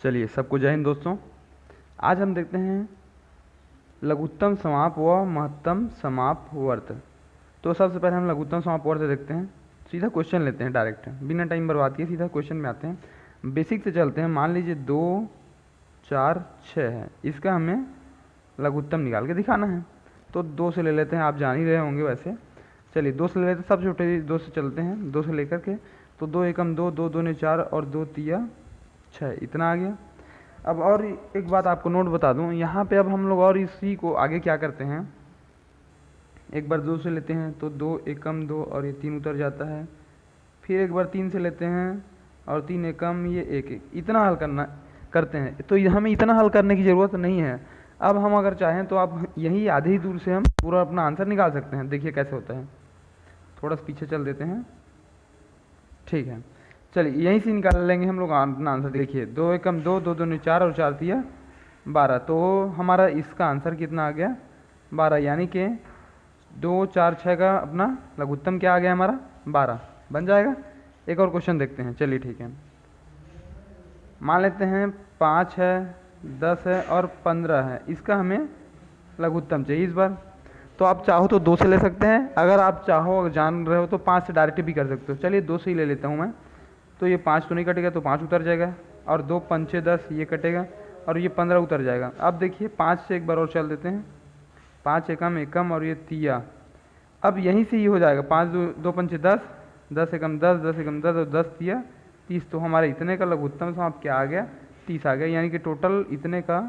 चलिए सबको जय हिंद दोस्तों। आज हम देखते हैं लघुत्तम समाप व महत्तम समाप वर्त। तो सबसे पहले हम लघुत्तम समाप वर्त देखते हैं। सीधा क्वेश्चन लेते हैं, डायरेक्ट बिना टाइम बर्बाद किए सीधा क्वेश्चन में आते हैं। बेसिक से चलते हैं। मान लीजिए 2 4 6 है, इसका हमें लघुत्तम निकाल के दिखाना है। तो 2 से ले लेते हैं, आप जान ही रहे होंगे वैसे। चलिए 2 से ले लेते हैं, सबसे छोटे 2 से चलते हैं। 2 से लेकर के तो 2 एकम 2, 2 दूनी 4 और 2 तिया 6, इतना आ गया। अब और एक बात आपको नोट बता दूं, यहाँ पे अब हम लोग और इसी को आगे क्या करते हैं, एक बार 2 से लेते हैं तो 2 एकम 2 और ये 3 उतर जाता है। फिर एक बार 3 से लेते हैं और 3 एकम ये 1 इतना हल करते हैं। तो हमें इतना हल करने की ज़रूरत नहीं है। अब हम अगर चाहें तो आप यहीं आधे ही दूर से हम पूरा अपना आंसर निकाल सकते हैं। देखिए कैसे होता है, थोड़ा सा पीछे चल देते हैं, ठीक है। चलिए यहीं से निकाल लेंगे हम लोग अपना आंसर। देखिए 2 एकम 2, 2 दूनी 4 और 4 तिया 12। तो हमारा इसका आंसर कितना आ गया, 12। यानी कि 2 4 6 का अपना लघुत्तम क्या आ गया हमारा, 12 बन जाएगा। एक और क्वेश्चन देखते हैं। चलिए ठीक है, मान लेते हैं 5 है, 10 है और 15 है, इसका हमें लघुत्तम चाहिए इस बार। तो आप चाहो तो 2 से ले सकते हैं, अगर आप चाहो, अगर जान रहे हो तो 5 से डायरेक्ट भी कर सकते हो। चलिए 2 से ही ले लेता हूँ मैं। तो ये 5 तो नहीं कटेगा, तो 5 उतर जाएगा और 2 5 10 ये कटेगा और ये 15 उतर जाएगा। अब देखिए 5 से एक बार और चल देते हैं। 5 एकम एकम और ये तिया, अब यहीं से ही हो जाएगा। 5 2 5 10, 10 एकम 10, 10 एकम 10 और 10 तिया 30। तो हमारे इतने का लघुत्तम समाप क्या आ गया, 30 आ गया। यानी कि टोटल इतने का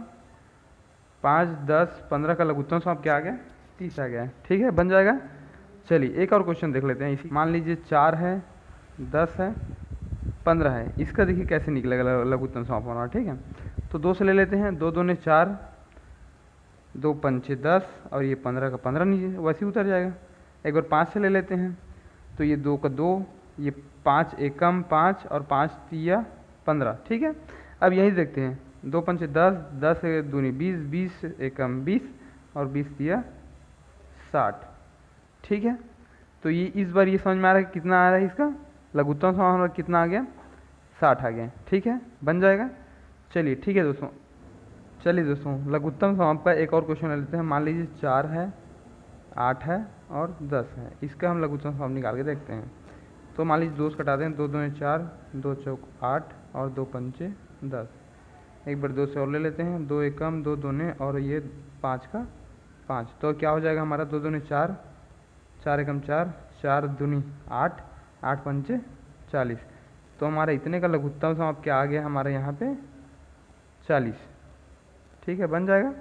5 10 15 का लघुत्तम समाप क्या आ गया, 30 आ गया। ठीक है, बन जाएगा। चलिए एक और क्वेश्चन देख लेते हैं इसी। मान लीजिए 4 है, 10 है, 15 है, इसका देखिए कैसे निकलेगा लघुत्तम समाप होना। ठीक है, तो 2 से ले लेते हैं। 2 दूनी 4, 2 5 10 और ये 15 का 15 नीचे वैसे ही उतर जाएगा। एक बार 5 से ले लेते हैं तो ये 2 का 2, ये 5 एकम 5 और 5 तिया 15। ठीक है, अब यही देखते हैं। 2 5 10, 10 दूनी 20, 20 एकम 20 और 20 तिया 60। ठीक है, तो ये इस बार ये समझ में आ रहा है कितना आ रहा है इसका लघुत्तम समाप, कितना आ गया, 60 आ गया। ठीक है, बन जाएगा। चलिए ठीक है दोस्तों, चलिए दोस्तों लघुत्तम समाप का एक और क्वेश्चन ले लेते हैं। मान लीजिए 4 है, 8 है और 10 है, इसका हम लघुत्तम समाप निकाल के देखते हैं। तो मान लीजिए 2 से कटाते हैं। 2 दूनी 4, 2 चौक 8 और 2 पंचे 10। एक बार 2 से और ले लेते हैं। 2 एकम 2 दूने और ये 5 का 5। तो क्या हो जाएगा हमारा, 2 दूनी 4, 4 एकम 4, 4 दूनी 8, 8 पंचे 40। तो हमारा इतने का लघुत्तम समाप क्या आ गया हमारे यहाँ पे, 40। ठीक है, बन जाएगा।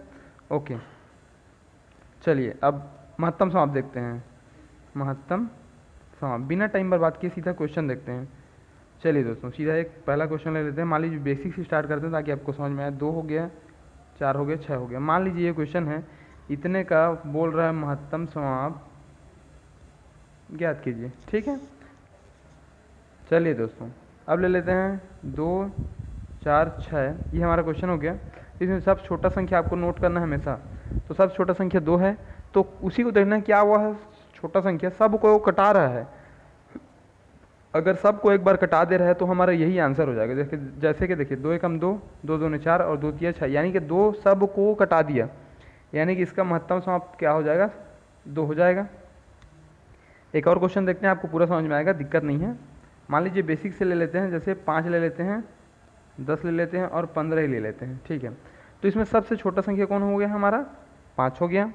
ओके, चलिए अब महत्तम समाप देखते हैं। महत्तम समाप बिना टाइम बर्बाद किए सीधा क्वेश्चन देखते हैं। चलिए दोस्तों सीधा एक पहला क्वेश्चन ले लेते हैं। मान लीजिए बेसिक से स्टार्ट करते हैं ताकि आपको समझ में आए। 2 हो गया, 4 हो गया, 6 हो गया। मान लीजिए ये क्वेश्चन है, इतने का बोल रहा है महत्तम समाप ज्ञात कीजिए। ठीक है, चलिए दोस्तों अब ले लेते हैं 2 4 6, ये हमारा क्वेश्चन हो गया। इसमें सब छोटा संख्या आपको नोट करना है हमेशा। तो सब छोटा संख्या 2 है, तो उसी को देखना है क्या हुआ है, छोटा संख्या सब को कटा रहा है। अगर सब को एक बार कटा दे रहा है तो हमारा यही आंसर हो जाएगा। जैसे कि देखिए 2 एकम 2, 2 दूनी 4 और 2 तिया 6, यानी कि 2 सब को कटा दिया, यानी कि इसका महत्तम समाप क्या हो जाएगा, 2 हो जाएगा। एक और क्वेश्चन देखते हैं, आपको पूरा समझ में आएगा, दिक्कत नहीं है। मान लीजिए बेसिक से ले लेते हैं, जैसे 5 ले लेते हैं, 10 ले लेते हैं और 15 ही ले लेते हैं। ठीक है, तो इसमें सबसे छोटा संख्या कौन हो गया हमारा, 5 हो गया।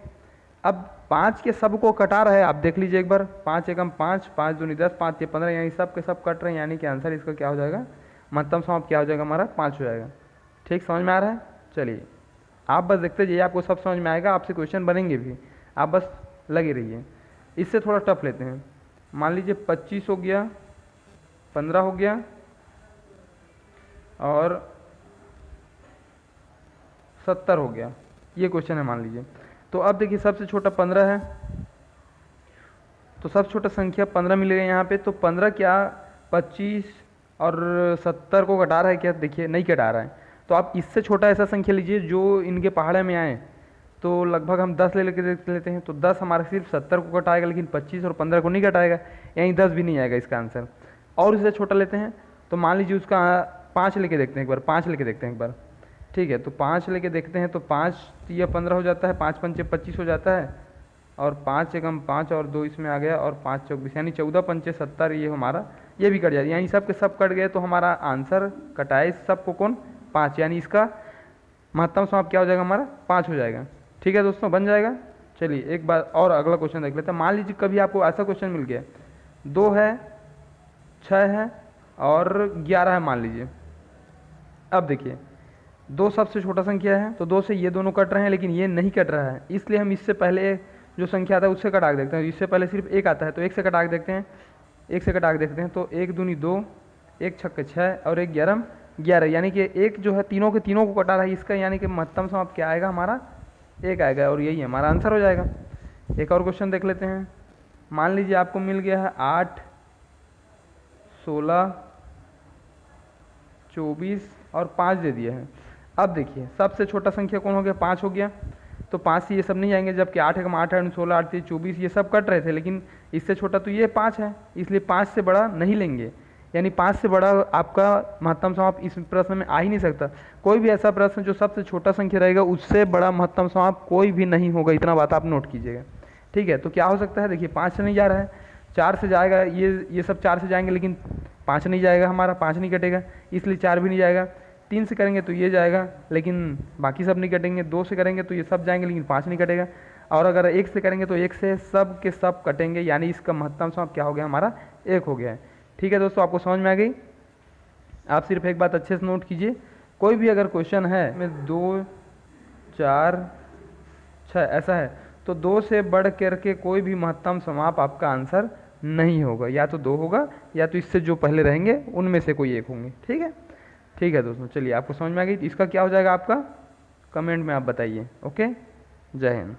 अब 5 के सब को कटा रहा है, आप देख लीजिए एक बार। 5 एकम 5, 5 दूनी 10, 5 तिया 15, यानी सब के सब कट रहे हैं, यानी कि आंसर इसका क्या हो जाएगा, महत्तम समाप क्या हो जाएगा हमारा, 5 हो जाएगा। ठीक, समझ में आ रहा है। चलिए आप बस देखते जाइए, आपको सब समझ में आएगा, आपसे क्वेश्चन बनेंगे भी, आप बस लगे रहिए। इससे थोड़ा टफ लेते हैं। मान लीजिए 25 हो गया, 15 हो गया और 70 हो गया, ये क्वेश्चन है मान लीजिए। तो अब देखिए सबसे छोटा 15 है, तो सबसे छोटा संख्या 15 मिलेगा यहाँ पे। तो 15 क्या 25 और 70 को घटा रहा है क्या, देखिए नहीं घटा रहा है। तो आप इससे छोटा ऐसा संख्या लीजिए जो इनके पहाड़े में आए। तो लगभग हम 10 ले लेते हैं, तो 10 हमारा सिर्फ 70 को घटाएगा, लेकिन 25 और 15 को नहीं घटाएगा, यानी 10 भी नहीं आएगा इसका आंसर। और इससे छोटा लेते हैं, तो मान लीजिए उसका 5 लेके देखते हैं एक बार, 5 लेके देखते हैं एक बार। ठीक है, तो 5 लेके देखते हैं। तो 5 या 15 हो जाता है, 5 पंचे 25 हो जाता है, और 5 एकम 5 और 2 इसमें आ गया, और 5 चौक 20, यानी 14 पंचे 70, ये हमारा ये भी कट जाए, यानी सब के सब कट गए। तो हमारा आंसर कटाए सबको कौन, 5, यानी इसका महत्तम समाप्त क्या हो जाएगा हमारा, 5 हो जाएगा। ठीक है दोस्तों, बन जाएगा। चलिए एक बार और अगला क्वेश्चन देख लेते हैं। मान लीजिए कभी आपको ऐसा क्वेश्चन मिल गया, 2 है, 6 है और 11 है मान लीजिए। अब देखिए 2 सबसे छोटा संख्या है, तो 2 से ये दोनों कट रहे हैं, लेकिन ये नहीं कट रहा है, इसलिए हम इससे पहले जो संख्या आता है उससे कटा के देखते हैं। इससे पहले सिर्फ 1 आता है, तो 1 से कटा के देखते हैं, 1 से कटा के देखते हैं। तो 1 दूनी 2, 1 छक्के 6 और 1 ग्यारह 11, यानी कि 1 जो है तीनों के तीनों को कटा रहा है इसका, यानी कि महत्तम समाप्त क्या आएगा हमारा, 1 आएगा, और यही हमारा आंसर हो जाएगा। एक और क्वेश्चन देख लेते हैं। मान लीजिए आपको मिल गया है 8, 16, 24 और 5 दे दिया है। अब देखिए सबसे छोटा संख्या कौन हो गया, 5 हो गया। तो 5 से ये सब नहीं जाएंगे, जबकि 8 एकम 8 है, 16, 8 24 ये सब कट रहे थे, लेकिन इससे छोटा तो ये 5 है, इसलिए 5 से बड़ा नहीं लेंगे, यानी 5 से बड़ा आपका महत्तम समाप्त इस प्रश्न में आ ही नहीं सकता। कोई भी ऐसा प्रश्न जो सबसे छोटा संख्या रहेगा उससे बड़ा महत्तम समाप्त कोई भी नहीं होगा, इतना बात आप नोट कीजिएगा। ठीक है, तो क्या हो सकता है, देखिए 5 से नहीं जा रहा है, 4 से जाएगा, ये सब 4 से जाएंगे, लेकिन 5 नहीं जाएगा हमारा, 5 नहीं कटेगा, इसलिए 4 भी नहीं जाएगा। 3 से करेंगे तो ये जाएगा, लेकिन बाकी सब नहीं कटेंगे। 2 से करेंगे तो ये सब जाएंगे, लेकिन 5 नहीं कटेगा। और अगर 1 से करेंगे तो 1 से सब के सब कटेंगे, यानी इसका महत्तम समाप्त क्या हो गया हमारा, 1 हो गया है। ठीक है दोस्तों, आपको समझ में आ गई। आप सिर्फ एक बात अच्छे से नोट कीजिए, कोई भी अगर क्वेश्चन है में 2, 4, 6 ऐसा है, तो 2 से बढ़ करके कोई भी महत्तम समाप्त आपका आंसर नहीं होगा, या तो 2 होगा या तो इससे जो पहले रहेंगे उनमें से कोई एक होंगे। ठीक है, ठीक है दोस्तों, चलिए आपको समझ में आ गई। इसका क्या हो जाएगा आपका, कमेंट में आप बताइए। ओके, जय हिंद।